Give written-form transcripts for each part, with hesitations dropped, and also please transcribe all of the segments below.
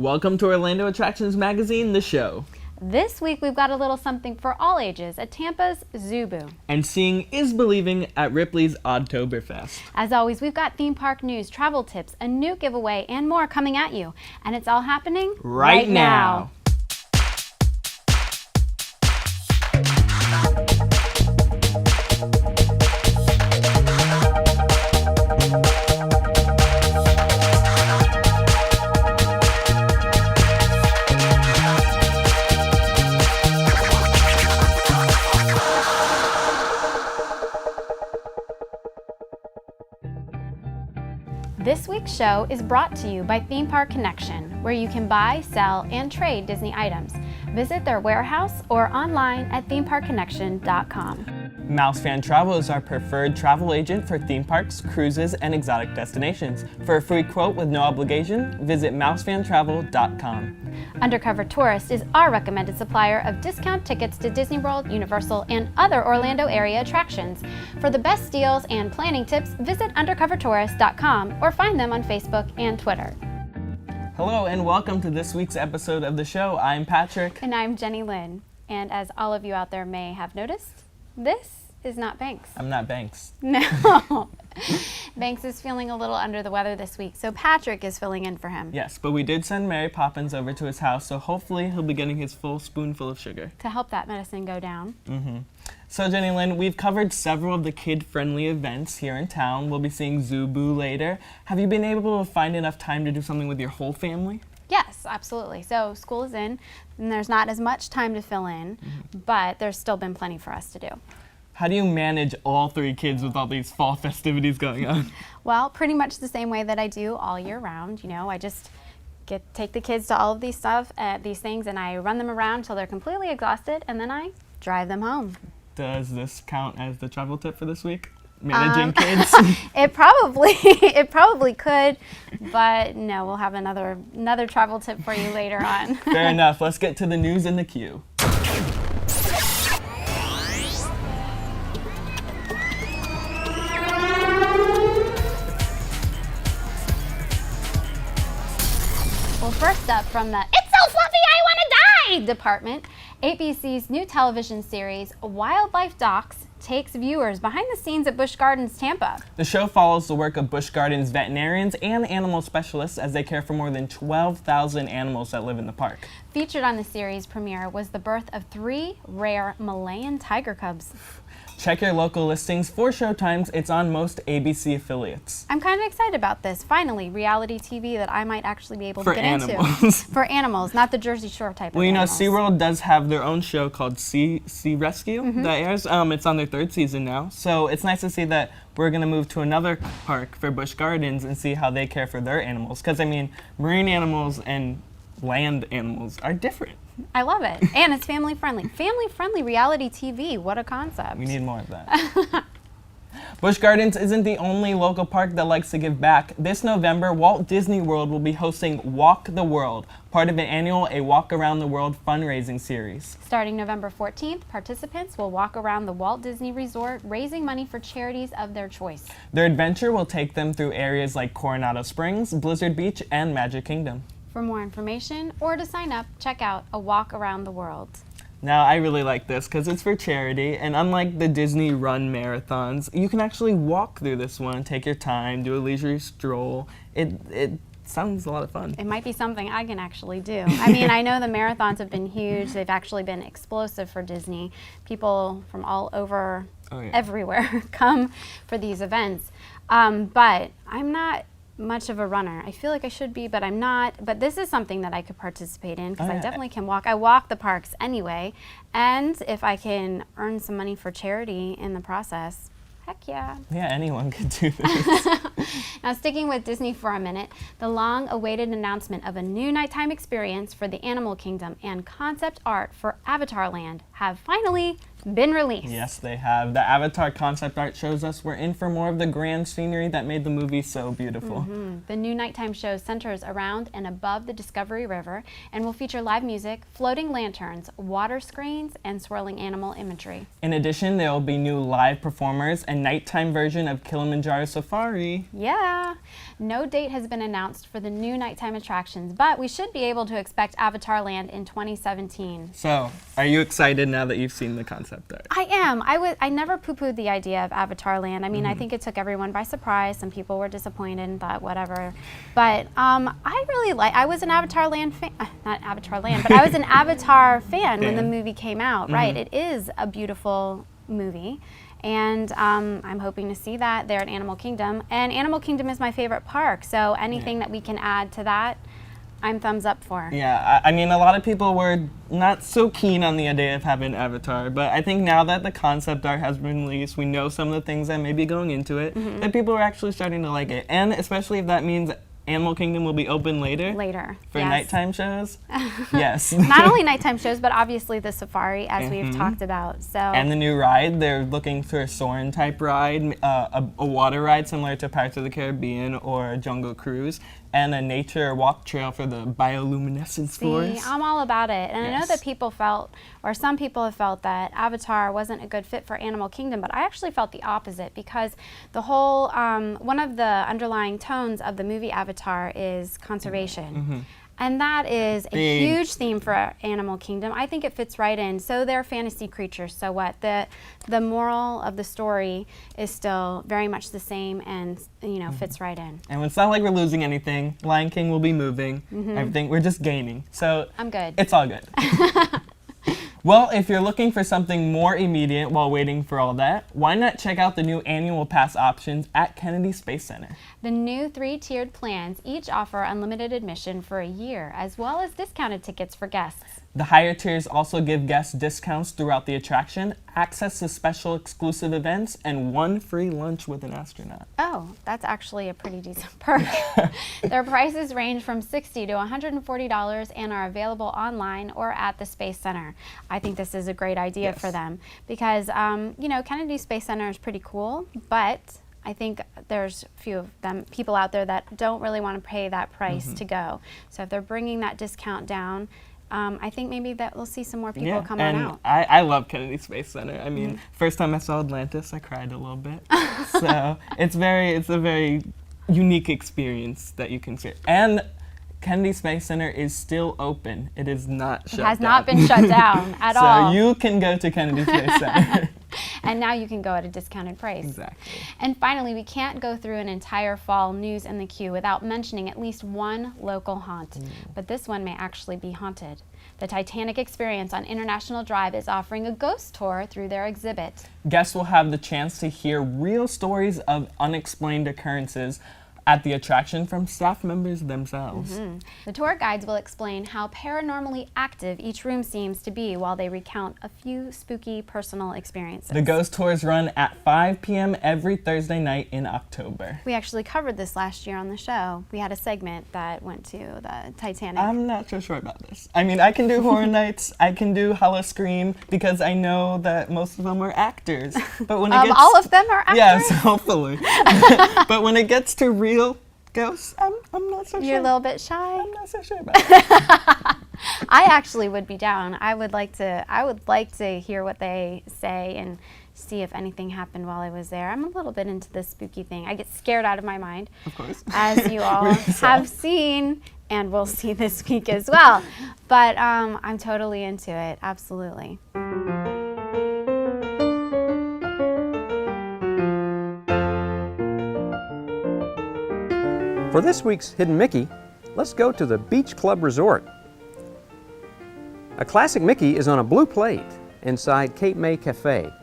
Welcome to Orlando Attractions Magazine, the show. This week we've got a little something for all ages at Tampa's ZooBoo. And seeing is believing at Ripley's Oddtoberfest. As always, we've got theme park news, travel tips, a new giveaway, and more coming at you. And it's all happening right now. This week's show is brought to you by Theme Park Connection, where you can buy, sell, and trade Disney items. Visit their warehouse or online at themeparkconnection.com. Mouse Fan Travel is our preferred travel agent for theme parks, cruises, and exotic destinations. For a free quote with no obligation, visit mousefantravel.com. Undercover Tourist is our recommended supplier of discount tickets to Disney World, Universal, and other Orlando area attractions. For the best deals and planning tips, visit undercovertourist.com or find them on Facebook and Twitter. Hello and welcome to this week's episode of the show. I'm Patrick. And I'm JeniLynn. And as all of you out there may have noticed, this is not Banks. I'm not Banks. No. Banks is feeling a little under the weather this week, so Patrick is filling in for him. Yes, but we did send Mary Poppins over to his house, so hopefully he'll be getting his full spoonful of sugar. To help that medicine go down. So JeniLynn, we've covered several of the kid-friendly events here in town. We'll be seeing ZooBoo later. Have you been able to find enough time to do something with your whole family? Yes, absolutely. So school is in, and there's not as much time to fill in, but there's still been plenty for us to do. How do you manage all three kids with all these fall festivities going on? Well, pretty much the same way that I do all year round. You know, I just take the kids to all of these things, and I run them around till they're completely exhausted, and then I drive them home. Does this count as the travel tip for this week? Managing kids? It probably could, but no, we'll have another travel tip for you later on. Fair enough. Let's get to the news in the queue. Well, first up from the "It's so fluffy I want to die" department, ABC's new television series Wildlife Docs takes viewers behind the scenes at Busch Gardens, Tampa. The show follows the work of Busch Gardens veterinarians and animal specialists as they care for more than 12,000 animals that live in the park. Featured on the series premiere was the birth of 3 rare Malayan tiger cubs. Check your local listings for showtimes. It's on most ABC affiliates. I'm kind of excited about this. Finally, reality TV that I might actually be able to get animals. into. For animals, not the Jersey Shore type of animals. Well, you know, SeaWorld does have their own show called Sea Rescue that airs. It's on their 3rd season now. So it's nice to see that we're going to move to another park for Busch Gardens and see how they care for their animals. Because, I mean, marine animals and land animals are different. I love it. And it's family friendly. Family friendly reality TV. What a concept. We need more of that. Busch Gardens isn't the only local park that likes to give back. This November, Walt Disney World will be hosting Walk the World, part of an annual A Walk Around the World fundraising series. Starting November 14th, participants will walk around the Walt Disney Resort, raising money for charities of their choice. Their adventure will take them through areas like Coronado Springs, Blizzard Beach, and Magic Kingdom. For more information or to sign up, check out A Walk Around the World. Now, I really like this because it's for charity, and unlike the Disney Run marathons, you can actually walk through this one, take your time, do a leisurely stroll. It sounds a lot of fun. It might be something I can actually do. I mean, I know the marathons have been huge. They've actually been explosive for Disney. People from all over, everywhere, come for these events. But I'm not much of a runner. I feel like I should be, but I'm not. But this is something that I could participate in because I definitely can walk. I walk the parks anyway, and if I can earn some money for charity in the process, heck yeah. Yeah, anyone could do this. Now, sticking with Disney for a minute, the long-awaited announcement of a new nighttime experience for the Animal Kingdom and concept art for Avatar Land have finally been released. Yes, they have. The Avatar concept art shows us we're in for more of the grand scenery that made the movie so beautiful. The new nighttime show centers around and above the Discovery River and will feature live music, floating lanterns, water screens, and swirling animal imagery. In addition, there will be new live performers and nighttime version of Kilimanjaro Safari. Yeah. No date has been announced for the new nighttime attractions, but we should be able to expect Avatar Land in 2017. So, are you excited now that you've seen the concept art? I am. I never poo-pooed the idea of Avatar Land. I mean, I think it took everyone by surprise. Some people were disappointed and thought whatever. But I was an Avatar Land fan, not Avatar Land, but I was an Avatar fan when the movie came out, right? It is a beautiful movie. And I'm hoping to see that there at Animal Kingdom. And Animal Kingdom is my favorite park, so anything that we can add to that, I'm thumbs up for. Yeah, I mean, a lot of people were not so keen on the idea of having Avatar, but I think now that the concept art has been released, we know some of the things that may be going into it, that people are actually starting to like it. And especially if that means Animal Kingdom will be open later. For nighttime shows. Yes. Not only nighttime shows, but obviously the safari, as we've talked about. So. And the new ride, they're looking for a Soarin' type ride, a water ride similar to Pirates of the Caribbean or Jungle Cruise, and a nature walk trail for the bioluminescence forest. I'm all about it. And I know that people felt, or some people have felt, that Avatar wasn't a good fit for Animal Kingdom, but I actually felt the opposite, because the whole, one of the underlying tones of the movie Avatar is conservation. And that is a huge theme for Animal Kingdom. I think it fits right in. So they're fantasy creatures, so what? The moral of the story is still very much the same and, you know, fits right in. And it's not like we're losing anything. Lion King will be moving. Everything, we're just gaining. So I'm good. It's all good. Well, if you're looking for something more immediate while waiting for all that, why not check out the new annual pass options at Kennedy Space Center? The new 3-tiered plans each offer unlimited admission for a year, as well as discounted tickets for guests. The higher tiers also give guests discounts throughout the attraction, access to special exclusive events, and 1 free lunch with an astronaut. Oh, that's actually a pretty decent perk. Their prices range from $60 to $140 and are available online or at the Space Center. I think this is a great idea for them because, you know, Kennedy Space Center is pretty cool, but I think there's a few of them, people out there that don't really want to pay that price to go. So if they're bringing that discount down, I think maybe that we'll see some more people come on out. I love Kennedy Space Center. I mean, first time I saw Atlantis, I cried a little bit. So it's a very unique experience that you can see. And Kennedy Space Center is still open. It is not shut down. It has not been shut down at all. So you can go to Kennedy Space Center. And now you can go at a discounted price. Exactly. And finally, we can't go through an entire fall news in the queue without mentioning at least one local haunt. But this one may actually be haunted. The Titanic Experience on International Drive is offering a ghost tour through their exhibit. Guests will have the chance to hear real stories of unexplained occurrences at the attraction from staff members themselves. The tour guides will explain how paranormally active each room seems to be while they recount a few spooky personal experiences. The ghost tours run at 5 p.m. every Thursday night in October. We actually covered this last year on the show. We had a segment that went to the Titanic. I'm not so sure about this. I mean, I can do horror nights, I can do Hollow Scream, because I know that most of them are actors. But when it gets, all of them are actors? Yes, hopefully. But when it gets to real ghosts, I'm not so sure. You're a little bit shy? I'm not so sure about it. I actually would be down. I would like to hear what they say and see if anything happened while I was there. I'm a little bit into this spooky thing. I get scared out of my mind. Of course. As you all have seen and will see this week as well. But I'm totally into it, absolutely. For this week's Hidden Mickey, let's go to the Beach Club Resort. A classic Mickey is on a blue plate inside Cape May Cafe.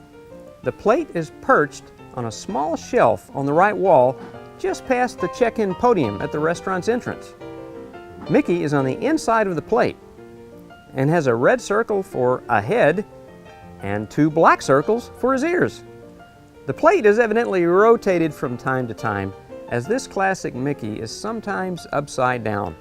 The plate is perched on a small shelf on the right wall just past the check-in podium at the restaurant's entrance. Mickey is on the inside of the plate and has a red circle for a head and 2 black circles for his ears. The plate is evidently rotated from time to time, as this classic Mickey is sometimes upside down.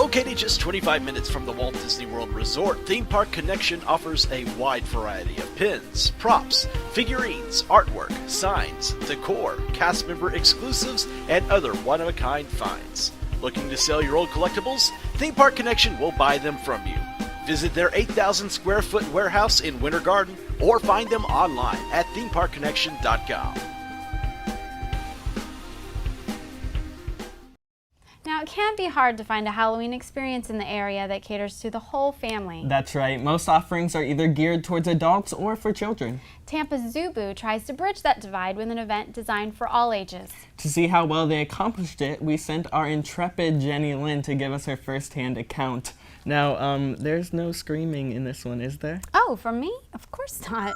Located just 25 minutes from the Walt Disney World Resort, Theme Park Connection offers a wide variety of pins, props, figurines, artwork, signs, decor, cast member exclusives, and other one-of-a-kind finds. Looking to sell your old collectibles? Theme Park Connection will buy them from you. Visit their 8,000 square foot warehouse in Winter Garden or find them online at themeparkconnection.com. Now, it can be hard to find a Halloween experience in the area that caters to the whole family. That's right. Most offerings are either geared towards adults or for children. Tampa's ZooBoo tries to bridge that divide with an event designed for all ages. To see how well they accomplished it, we sent our intrepid JeniLynn to give us her first-hand account. Now, there's no screaming in this one, is there? Oh, from me? Of course not.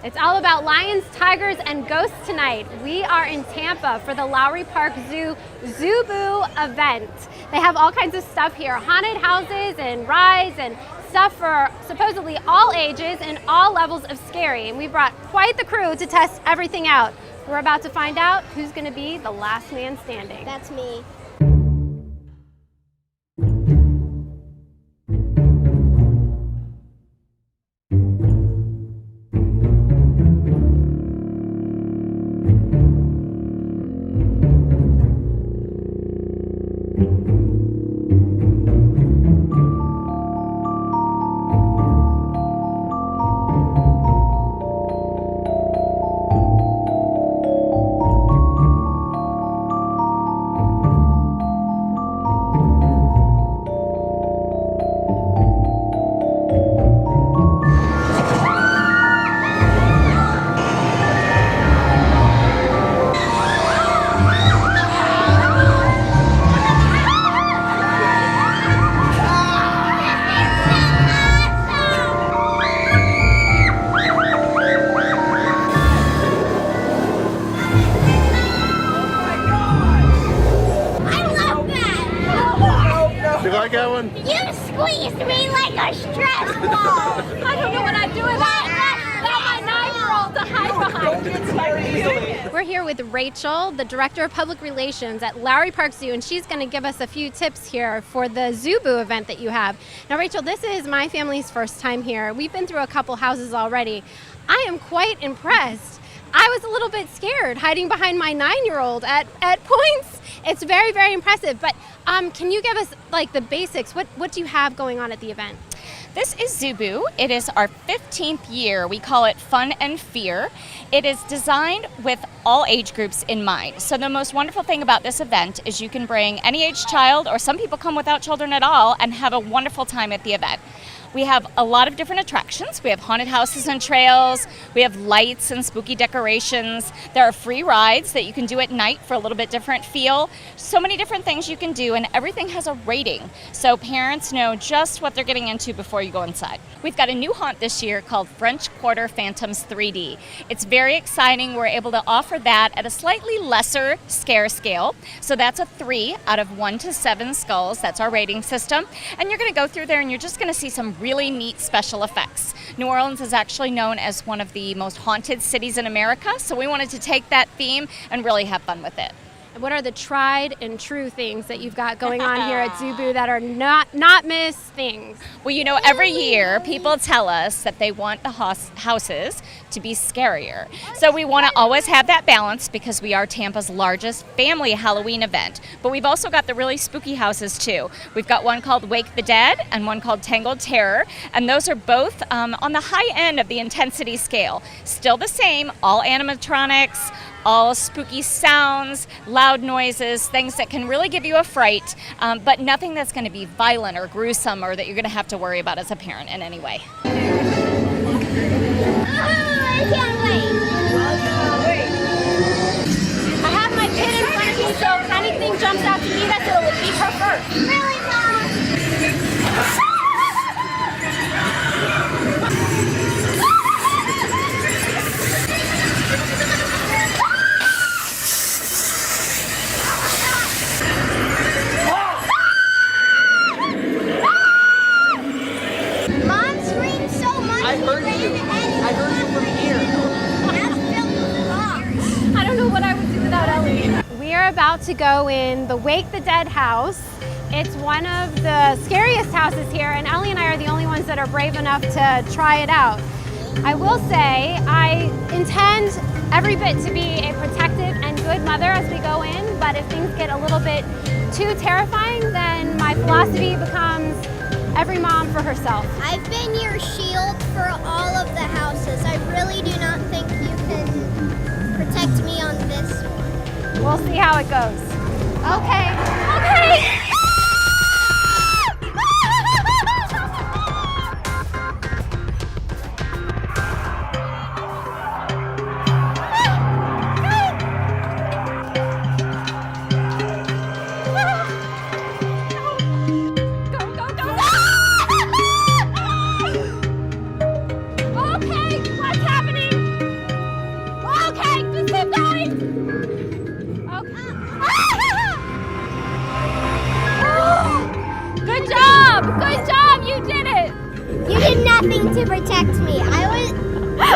It's all about lions, tigers, and ghosts tonight. We are in Tampa for the Lowry Park Zoo ZooBoo event. They have all kinds of stuff here, haunted houses and rides and stuff for supposedly all ages and all levels of scary. And we brought quite the crew to test everything out. We're about to find out who's going to be the last man standing. That's me. You squeezed me like a stress ball. I don't know what I'd do without my 9-year-old to hide behind. We're here with Rachel, the Director of Public Relations at Lowry Park Zoo, and she's going to give us a few tips here for the ZooBoo event that you have. Now, Rachel, this is my family's first time here. We've been through a couple houses already. I am quite impressed. I was a little bit scared hiding behind my 9-year-old at points. It's very, very impressive. But can you give us like the basics? What do you have going on at the event? This is ZooBoo. It is our 15th year. We call it Fun and Fear. It is designed with all age groups in mind. So the most wonderful thing about this event is you can bring any age child, or some people come without children at all, and have a wonderful time at the event. We have a lot of different attractions. We have haunted houses and trails. We have lights and spooky decorations. There are free rides that you can do at night for a little bit different feel. So many different things you can do, and everything has a rating, so parents know just what they're getting into before you go inside. We've got a new haunt this year called French Quarter Phantoms 3D. It's very exciting. We're able to offer that at a slightly lesser scare scale. So that's a 3 out of 1 to 7 skulls. That's our rating system. And you're going to go through there and you're just going to see some really neat special effects. New Orleans is actually known as one of the most haunted cities in America, so we wanted to take that theme and really have fun with it. What are the tried and true things that you've got going on here at ZooBoo that are not miss things? Well, you know, every year people tell us that they want the houses to be scarier. So we want to always have that balance because we are Tampa's largest family Halloween event. But we've also got the really spooky houses too. We've got one called Wake the Dead and one called Tangled Terror, and those are both on the high end of the intensity scale. Still the same, all animatronics, all spooky sounds, loud noises, things that can really give you a fright, but nothing that's going to be violent or gruesome or that you're going to have to worry about as a parent in any way. Oh, I can't wait. I have my kid in front of me, so if anything jumps out to me, that's it'll be her first. Really, Mom? Mom screamed so much. I heard you from here. I don't know what I would do without Ellie. We are about to go in the Wake the Dead house. It's one of the scariest houses here, and Ellie and I are the only ones that are brave enough to try it out. I will say I intend every bit to be a protective and good mother as we go in, but if things get a little bit too terrifying, then my philosophy becomes every mom for herself. I've been your shield for all of the houses. I really do not think you can protect me on this one. We'll see how it goes. Okay. Okay. Nothing to protect me.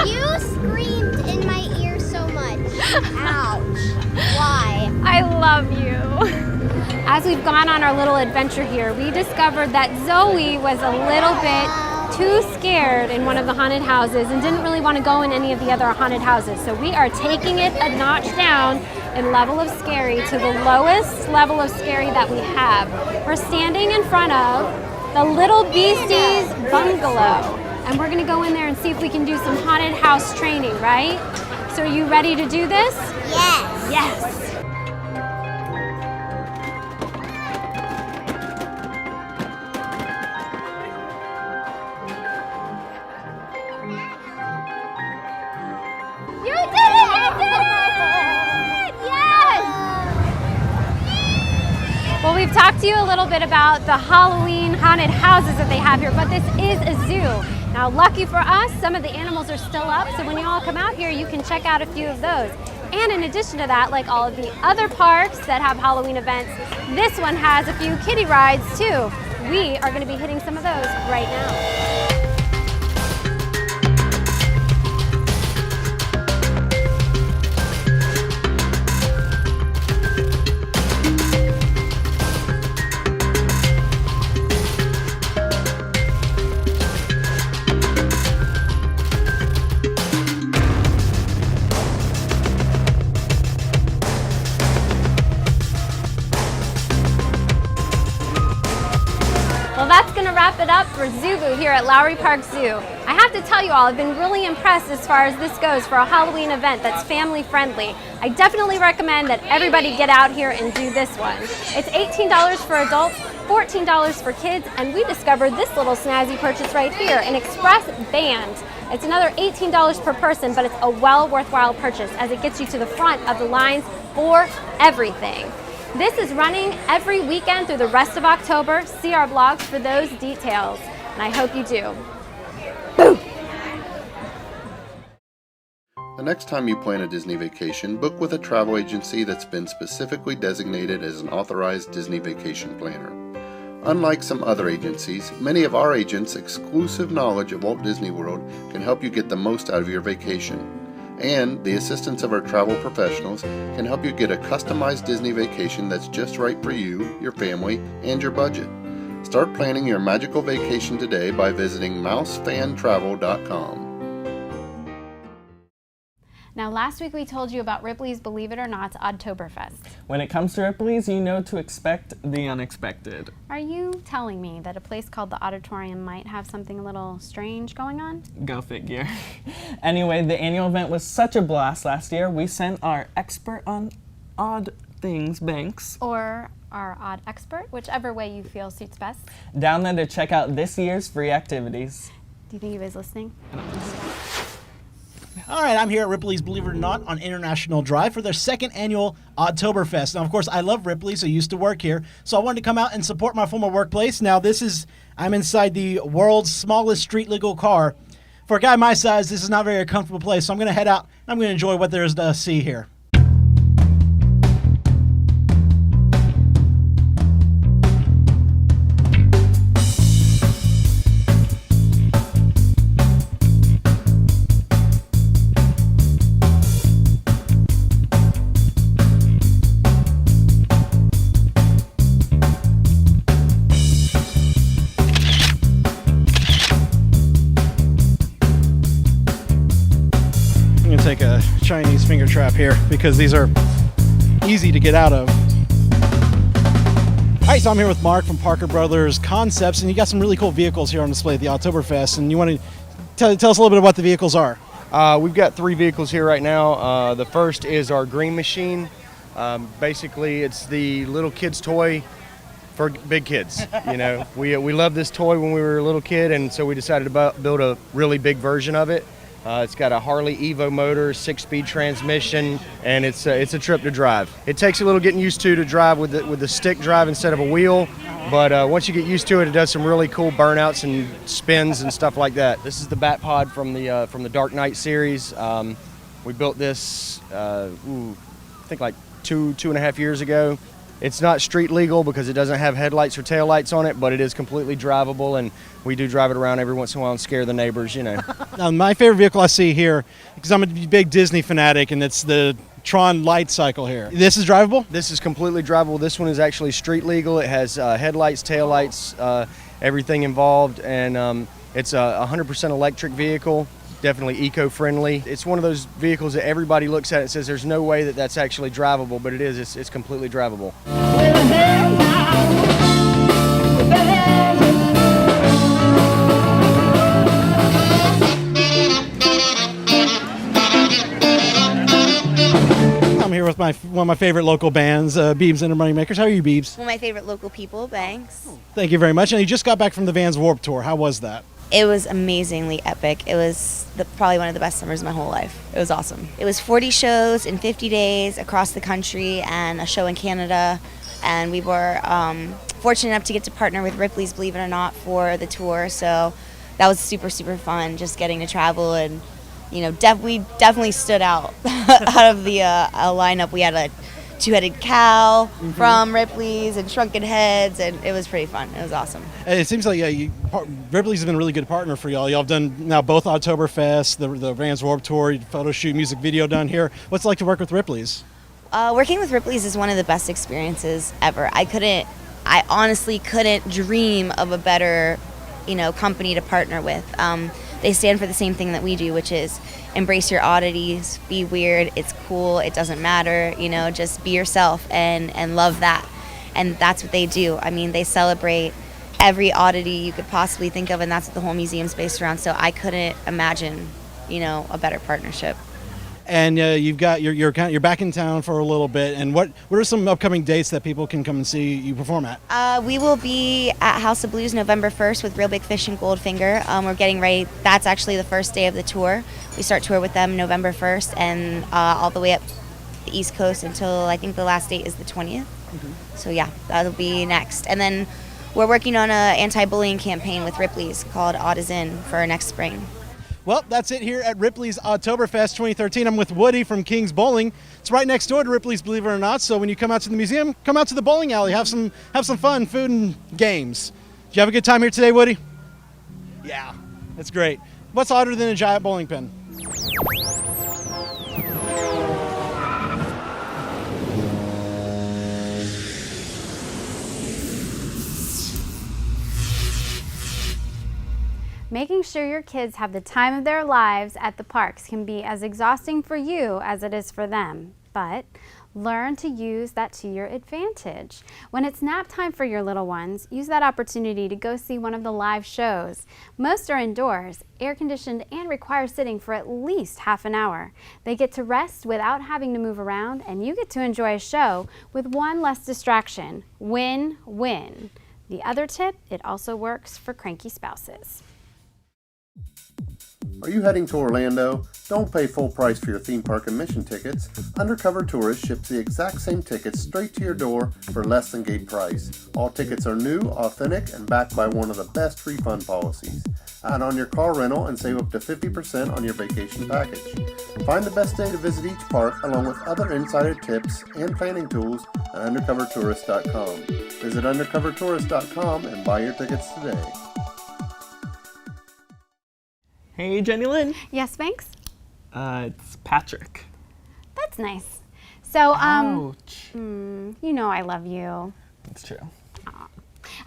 You screamed in my ear so much. Ouch. Why? I love you. As we've gone on our little adventure here, we discovered that Zoe was a little bit too scared in one of the haunted houses and didn't really want to go in any of the other haunted houses. So we are taking it a notch down in level of scary to the lowest level of scary that we have. We're standing in front of the Little Beasties bungalow. And we're gonna go in there and see if we can do some haunted house training, right? So are you ready to do this? Yes. Yes. You did it! You did it! Yes! Well, we've talked to you a little bit about the Halloween haunted houses that they have here, but this is a zoo. Now, lucky for us, some of the animals are still up, so when you all come out here, you can check out a few of those. And in addition to that, like all of the other parks that have Halloween events, this one has a few kiddie rides too. We are going to be hitting some of those right now. Well, that's going to wrap it up for ZooBoo here at Lowry Park Zoo. I have to tell you all, I've been really impressed as far as this goes for a Halloween event that's family friendly. I definitely recommend that everybody get out here and do this one. It's $18 for adults, $14 for kids, and we discovered this little snazzy purchase right here, an express band. It's another $18 per person, but it's a well worthwhile purchase as it gets you to the front of the lines for everything. This is running every weekend through the rest of October. See our blogs for those details, and I hope you do. Boo! The next time you plan a Disney vacation, book with a travel agency that's been specifically designated as an authorized Disney vacation planner. Unlike some other agencies, many of our agents' exclusive knowledge of Walt Disney World can help you get the most out of your vacation. And the assistance of our travel professionals can help you get a customized Disney vacation that's just right for you, your family, and your budget. Start planning your magical vacation today by visiting mousefantravel.com. Now, last week we told you about Ripley's Believe It or Not Oddtoberfest. When it comes to Ripley's, you know to expect the unexpected. Are you telling me that a place called the Auditorium might have something a little strange going on? Go figure. Anyway, the annual event was such a blast last year, we sent our expert on odd things, Banks, or our odd expert, whichever way you feel suits best, down there to check out this year's free activities. Do you think he was listening? All right, I'm here at Ripley's Believe It or Not on International Drive for their second annual Oddtoberfest. Now, of course, I love Ripley's. I used to work here, so I wanted to come out and support my former workplace. Now, I'm inside the world's smallest street legal car. For a guy my size, this is not a very comfortable place, so I'm going to head out and I'm going to enjoy what there is to see here. trap here because these are easy to get out of. All right, so I'm here with Mark from Parker Brothers Concepts, and you got some really cool vehicles here on display at the Oddtoberfest, and you want to tell us a little bit about what the vehicles are. We've got 3 vehicles here right now. The first is our green machine. Basically, it's the little kid's toy for big kids. You know, we loved this toy when we were a little kid, and so we decided to build a really big version of it. It's got a Harley Evo motor, 6-speed transmission, and it's a trip to drive. It takes a little getting used to drive with the stick drive instead of a wheel, but once you get used to it, it does some really cool burnouts and spins and stuff like that. This is the Bat Pod from the Dark Knight series. We built this, I think like two and a half years ago. It's not street legal because it doesn't have headlights or taillights on it, but it is completely drivable, and we do drive it around every once in a while and scare the neighbors, you know. Now, my favorite vehicle I see here, because I'm a big Disney fanatic, and it's the Tron light cycle here. This is drivable? This is completely drivable. This one is actually street legal. It has headlights, taillights, everything involved, and it's a 100% electric vehicle. Definitely eco-friendly. It's one of those vehicles that everybody looks at and says there's no way that that's actually drivable, but it is. It's completely drivable. I'm here with one of my favorite local bands, Beebs and the Moneymakers. How are you, Beebs? One of my favorite local people, Banks. Thank you very much. And you just got back from the Vans Warped Tour. How was that? It was amazingly epic. It was probably one of the best summers of my whole life. It was awesome. It was 40 shows in 50 days across the country and a show in Canada. And we were fortunate enough to get to partner with Ripley's, believe it or not, for the tour. So that was super, super fun, just getting to travel. And, you know, we definitely stood out out of the lineup. We had a 2-headed cow from Ripley's and Shrunken Heads, and it was pretty fun. It was awesome. It seems like Ripley's has been a really good partner for y'all. Y'all have done now both Oddtoberfest, the Vans Warped Tour, photo shoot, music video done here. What's it like to work with Ripley's? Working with Ripley's is one of the best experiences ever. I honestly couldn't dream of a better, company to partner with. They stand for the same thing that we do, which is embrace your oddities, be weird, it's cool, it doesn't matter, just be yourself and love that. And that's what they do. I mean, they celebrate every oddity you could possibly think of, and that's what the whole museum's based around. So I couldn't imagine, a better partnership. And you're back in town for a little bit. And what are some upcoming dates that people can come and see you perform at? We will be at House of Blues November 1st with Real Big Fish and Goldfinger. We're getting ready. That's actually the first day of the tour. We start tour with them November 1st and all the way up the East Coast until I think the last date is the 20th. So yeah, that'll be next. And then we're working on an anti-bullying campaign with Ripley's called Odd is In for next spring. Well, that's it here at Ripley's Oddtoberfest 2013. I'm with Woody from King's Bowling. It's right next door to Ripley's, believe it or not. So when you come out to the museum, come out to the bowling alley, have some fun, food and games. Did you have a good time here today, Woody? Yeah, that's great. What's odder than a giant bowling pin? Making sure your kids have the time of their lives at the parks can be as exhausting for you as it is for them, but learn to use that to your advantage. When it's nap time for your little ones, use that opportunity to go see one of the live shows. Most are indoors, air-conditioned, and require sitting for at least half an hour. They get to rest without having to move around, and you get to enjoy a show with one less distraction. Win-win. The other tip, it also works for cranky spouses. Are you heading to Orlando? Don't pay full price for your theme park admission tickets. Undercover Tourist ships the exact same tickets straight to your door for less than gate price. All tickets are new, authentic, and backed by one of the best refund policies. Add on your car rental and save up to 50% on your vacation package. Find the best day to visit each park along with other insider tips and planning tools at undercovertourist.com. Visit undercovertourist.com and buy your tickets today. Hey, JeniLynn. Yes, Banks? It's Patrick. That's nice. So, Ouch. I love you. It's true.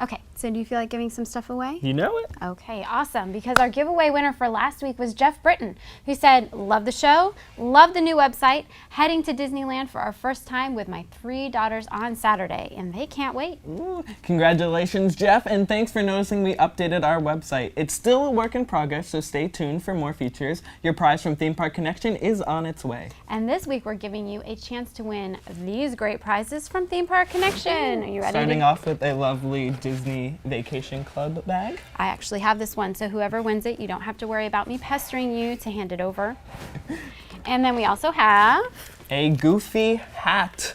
Okay, So do you feel like giving some stuff away? You know it. Okay, awesome. Because our giveaway winner for last week was Jeff Britton, who said, love the show, love the new website, heading to Disneyland for our first time with my 3 daughters on Saturday, and they can't wait. Ooh, congratulations, Jeff, and thanks for noticing we updated our website. It's still a work in progress, so stay tuned for more features. Your prize from Theme Park Connection is on its way. And this week we're giving you a chance to win these great prizes from Theme Park Connection. Are you ready? Starting off with a lovely Disney Vacation Club bag. I actually have this one, so whoever wins it, you don't have to worry about me pestering you to hand it over. And then we also have a Goofy hat.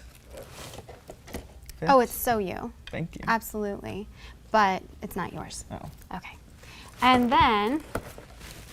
Oh, it's so you. Thank you. Absolutely. But it's not yours. Oh. Okay. And then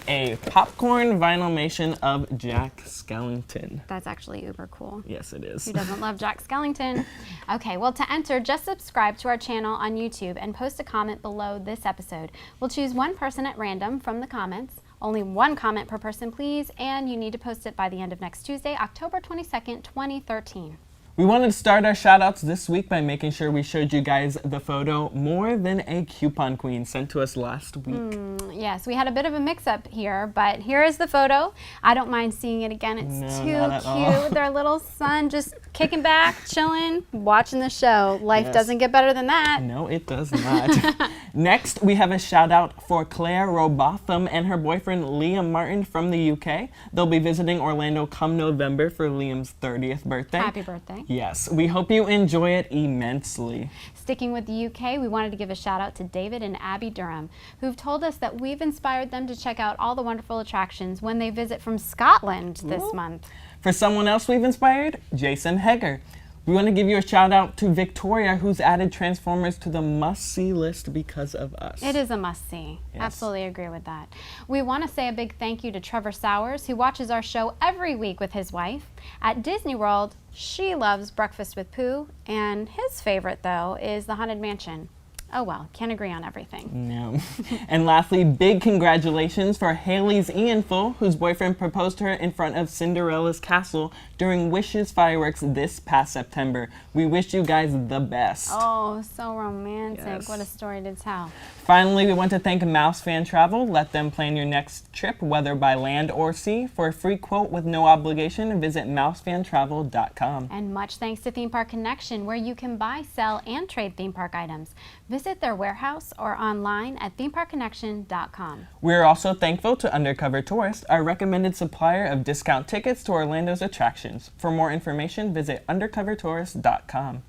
a popcorn vinylmation of Jack Skellington. That's actually uber cool. Yes, it is. Who doesn't love Jack Skellington? Okay, well, to enter, just subscribe to our channel on YouTube and post a comment below this episode. We'll choose one person at random from the comments. Only 1 comment per person, please, and you need to post it by the end of next Tuesday, October 22nd, 2013. We wanted to start our shoutouts this week by making sure we showed you guys the photo More Than a Coupon Queen sent to us last week. Yes, we had a bit of a mix-up here, but here is the photo. I don't mind seeing it again. It's too cute with their little son just kicking back, chilling, watching the show. Life doesn't get better than that. No, it does not. Next, we have a shout out for Claire Robotham and her boyfriend Liam Martin from the UK. They'll be visiting Orlando come November for Liam's 30th birthday. Happy birthday. Yes, we hope you enjoy it immensely. Sticking with the UK, we wanted to give a shout out to David and Abby Durham, who've told us that we've inspired them to check out all the wonderful attractions when they visit from Scotland this month. For someone else we've inspired, Jason Hegger. We want to give you a shout out to Victoria, who's added Transformers to the must-see list because of us. It is a must-see. Yes. Absolutely agree with that. We want to say a big thank you to Trevor Sowers, who watches our show every week with his wife. At Disney World, she loves Breakfast with Pooh, and his favorite, though, is the Haunted Mansion. Oh well, can't agree on everything. No. And lastly, big congratulations for Haley's Ianful, whose boyfriend proposed to her in front of Cinderella's castle during Wishes fireworks this past September. We wish you guys the best. Oh, so romantic. Yes. What a story to tell. Finally, we want to thank Mouse Fan Travel. Let them plan your next trip, whether by land or sea. For a free quote with no obligation, visit mousefantravel.com. And much thanks to Theme Park Connection, where you can buy, sell, and trade theme park items. Visit their warehouse or online at themeparkconnection.com. We're also thankful to Undercover Tourist, our recommended supplier of discount tickets to Orlando's attractions. For more information, visit undercovertourist.com.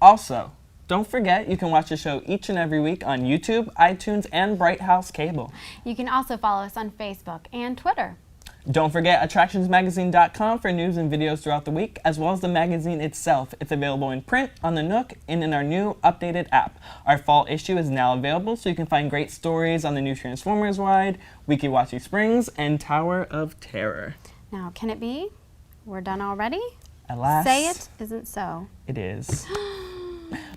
Also, don't forget you can watch the show each and every week on YouTube, iTunes, and Bright House Cable. You can also follow us on Facebook and Twitter. Don't forget attractionsmagazine.com for news and videos throughout the week, as well as the magazine itself. It's available in print, on the Nook, and in our new updated app. Our fall issue is now available, so you can find great stories on the new Transformers ride, Weeki Wachee Springs, and Tower of Terror. Now, can it be? We're done already? Alas, Say it isn't so. It is.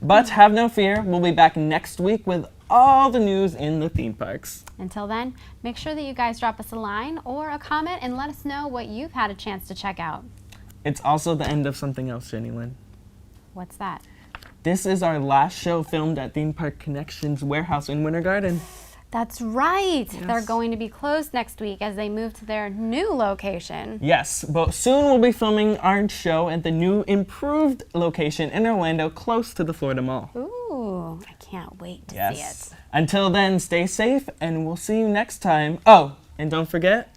But have no fear, we'll be back next week with all the news in the theme parks. Until then, make sure that you guys drop us a line or a comment and let us know what you've had a chance to check out. It's also the end of something else, JeniLynn. What's that? This is our last show filmed at Theme Park Connection's warehouse in Winter Garden. That's right. Yes. They're going to be closed next week as they move to their new location. Yes, but soon we'll be filming our show at the new improved location in Orlando, close to the Florida Mall. Ooh, I can't wait to see it. Until then, stay safe, and we'll see you next time. Oh, and don't forget,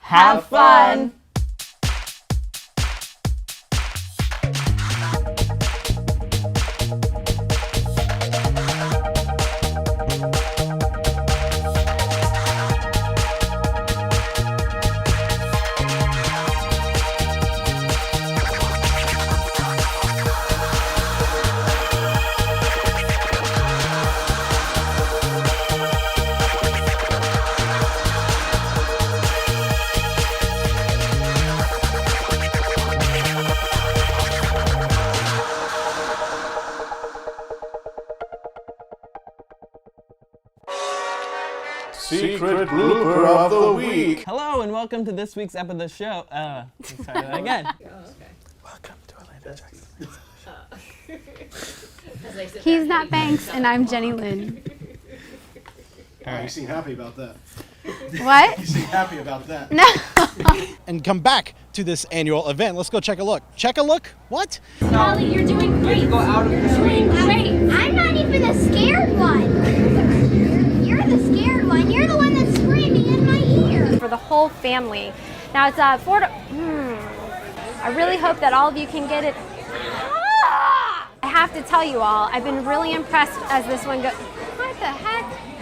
have fun! Secret Blooper of the Week. Hello, and welcome to this week's episode of the show. Let's try that again. Okay. Welcome to Orlando Jackson. He's not Banks, and I'm JeniLynn. You seem happy about that. What? You seem happy about that. No. And come back to this annual event. Let's go check a look. Check a look? What? Molly, you're doing great. Go out of the Doing great. I'm not even the scared one. You're the scared one. You're the one that's screaming in my ear. For the whole family. Now it's I really hope that all of you can get it. I have to tell you all, I've been really impressed as this one goes. What the heck?